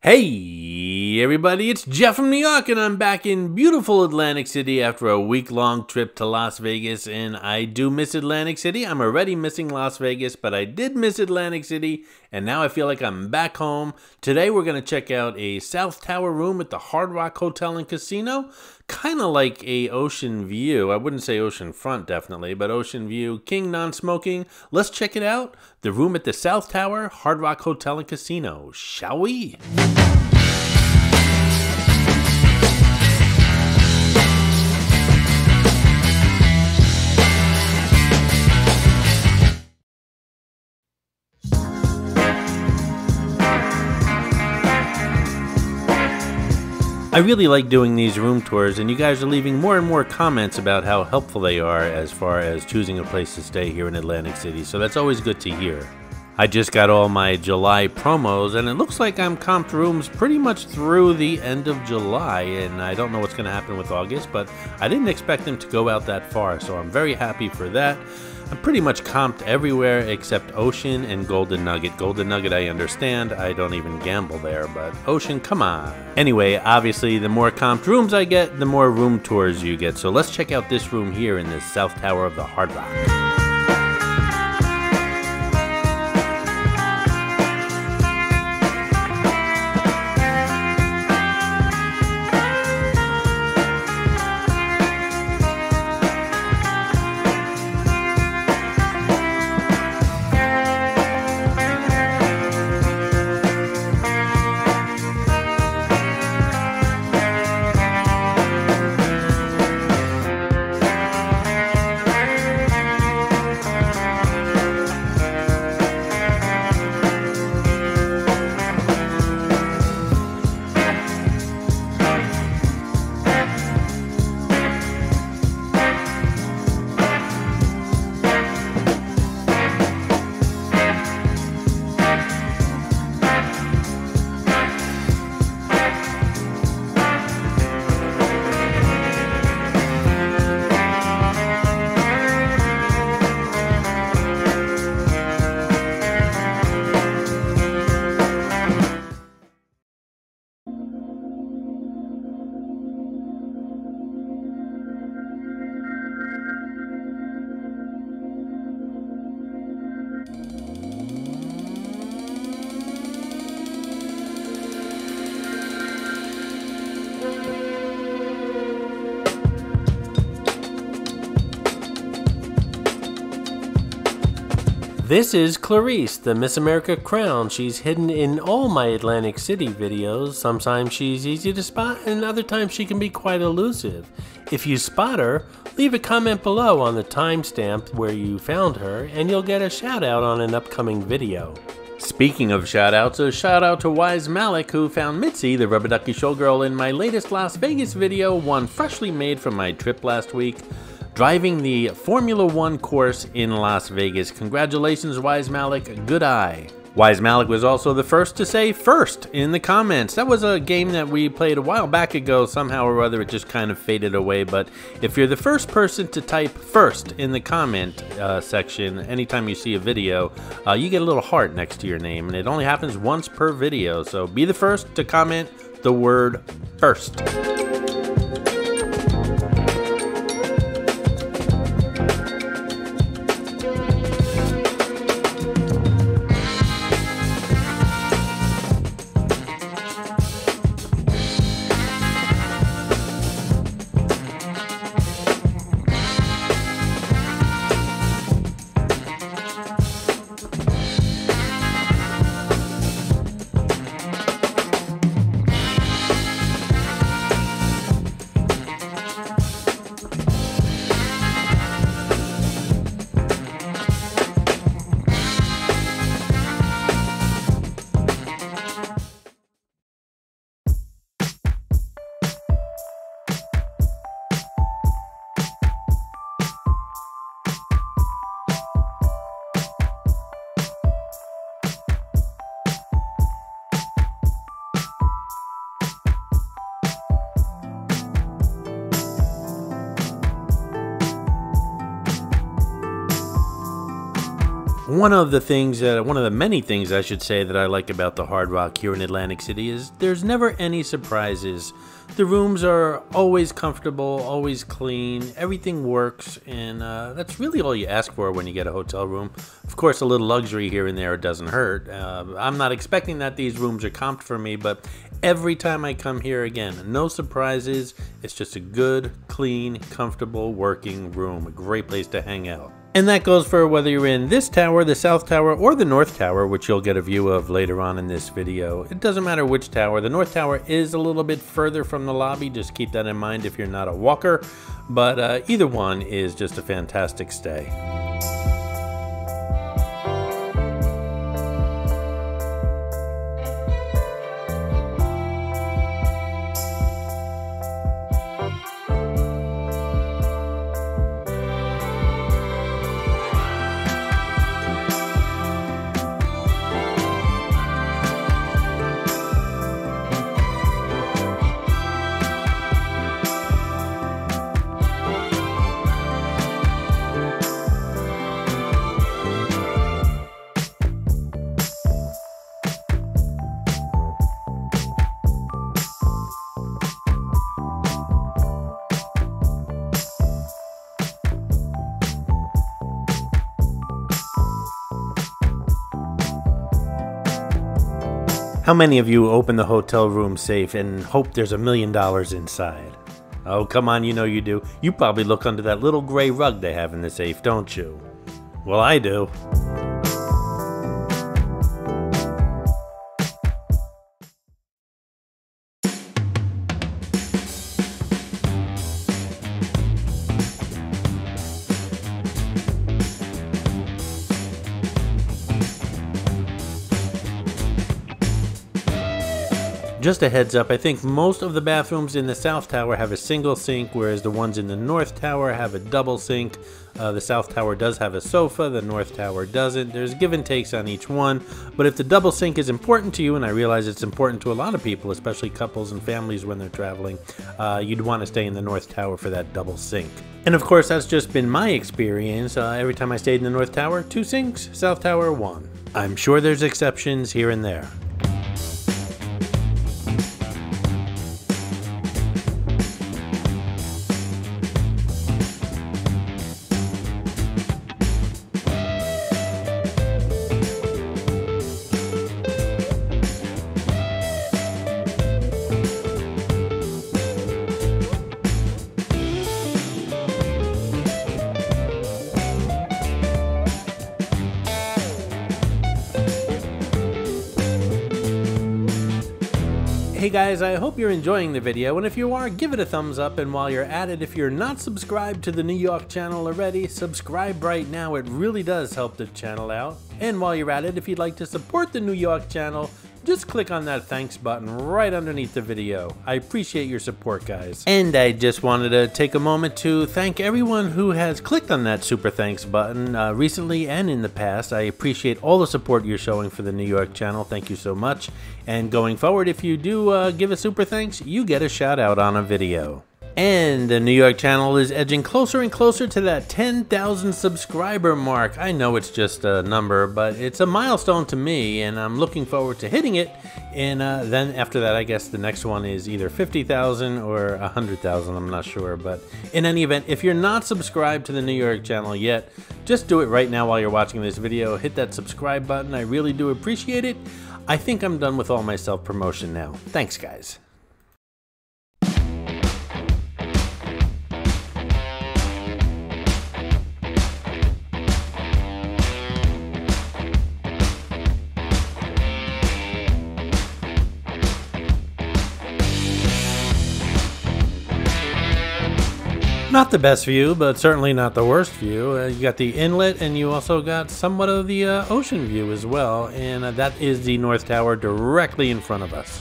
Hey everybody, it's Jeff from New York, and I'm back in beautiful Atlantic City after a week-long trip to Las Vegas, and I do miss Atlantic City. I'm already missing Las Vegas, but I did miss Atlantic City, and now I feel like I'm back home. Today we're going to check out a South Tower room at the Hard Rock Hotel and Casino, kind of like a ocean view. I wouldn't say ocean front, definitely, but ocean view, king non-smoking. Let's check it out. The room at the South Tower, Hard Rock Hotel and Casino. Shall we? I really like doing these room tours, and you guys are leaving more and more comments about how helpful they are as far as choosing a place to stay here in Atlantic City, so that's always good to hear. I just got all my July promos, and it looks like I'm comped rooms pretty much through the end of July, and I don't know what's going to happen with August, but I didn't expect them to go out that far, so I'm very happy for that. I'm pretty much comped everywhere except Ocean and Golden Nugget. Golden Nugget I understand, I don't even gamble there, but Ocean, come on. Anyway, obviously the more comped rooms I get, the more room tours you get, so let's check out this room here in the South Tower of the Hard Rock. This is Clarice, the Miss America crown. She's hidden in all my Atlantic City videos. Sometimes she's easy to spot, and other times she can be quite elusive. If you spot her, leave a comment below on the timestamp where you found her, and you'll get a shout out on an upcoming video. Speaking of shout outs, a shout out to Wise Malik, who found Mitzi, the rubber ducky showgirl, in my latest Las Vegas video, one freshly made from my trip last week, driving the Formula One course in Las Vegas. Congratulations, Wise Malik. Good eye. Wise Malik was also the first to say first in the comments. That was a game that we played a while back ago. Somehow or other it just kind of faded away. But if you're the first person to type first in the comment section anytime you see a video, you get a little heart next to your name. And it only happens once per video. So be the first to comment the word first. One of the many things I should say that I like about the Hard Rock here in Atlantic City is there's never any surprises. The rooms are always comfortable, always clean, everything works, and that's really all you ask for when you get a hotel room. Of course, a little luxury here and there doesn't hurt. I'm not expecting that these rooms are comped for me, but every time I come here again, no surprises. It's just a good, clean, comfortable, working room. A great place to hang out. And that goes for whether you're in this tower, the South Tower, or the North Tower, which you'll get a view of later on in this video. It doesn't matter which tower. The North Tower is a little bit further from the lobby. Just keep that in mind if you're not a walker. But either one is just a fantastic stay. How many of you open the hotel room safe and hope there's $1 million inside? Oh, come on, you know you do. You probably look under that little gray rug they have in the safe, don't you? Well, I do. Just a heads up, I think most of the bathrooms in the South Tower have a single sink, whereas the ones in the North Tower have a double sink. The South Tower does have a sofa, the North Tower doesn't. There's give and takes on each one, but if the double sink is important to you, and I realize it's important to a lot of people, especially couples and families when they're traveling, you'd want to stay in the North Tower for that double sink. And of course, that's just been my experience. Every time I stayed in the North Tower, 2 sinks, South Tower 1. I'm sure there's exceptions here and there. Hey guys, I hope you're enjoying the video, and if you are, give it a thumbs up, and while you're at it, if you're not subscribed to the New York channel already, subscribe right now. It really does help the channel out. And while you're at it, if you'd like to support the New York channel, just click on that thanks button right underneath the video. I appreciate your support, guys. And I just wanted to take a moment to thank everyone who has clicked on that super thanks button recently and in the past. I appreciate all the support you're showing for the New York channel. Thank you so much. And going forward, if you do give a super thanks, you get a shout out on a video. And the New York channel is edging closer and closer to that 10,000 subscriber mark. I know it's just a number, but it's a milestone to me, and I'm looking forward to hitting it. And then after that, I guess the next one is either 50,000 or 100,000, I'm not sure. But in any event, if you're not subscribed to the New York channel yet, just do it right now while you're watching this video. Hit that subscribe button. I really do appreciate it. I think I'm done with all my self-promotion now. Thanks, guys. Not the best view, but certainly not the worst view. You got the inlet, and you also got somewhat of the ocean view as well, and that is the North Tower directly in front of us.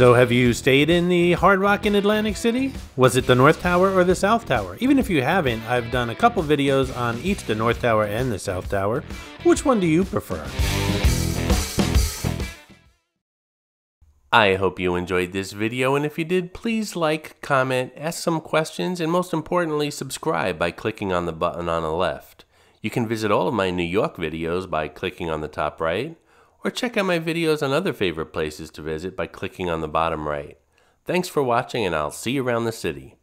So have you stayed in the Hard Rock in Atlantic City? Was it the North Tower or the South Tower? Even if you haven't, I've done a couple videos on each the North Tower and the South Tower. Which one do you prefer? I hope you enjoyed this video, and if you did, please like, comment, ask some questions, and most importantly, subscribe by clicking on the button on the left. You can visit all of my New York videos by clicking on the top right, or check out my videos on other favorite places to visit by clicking on the bottom right. Thanks for watching, and I'll see you around the city.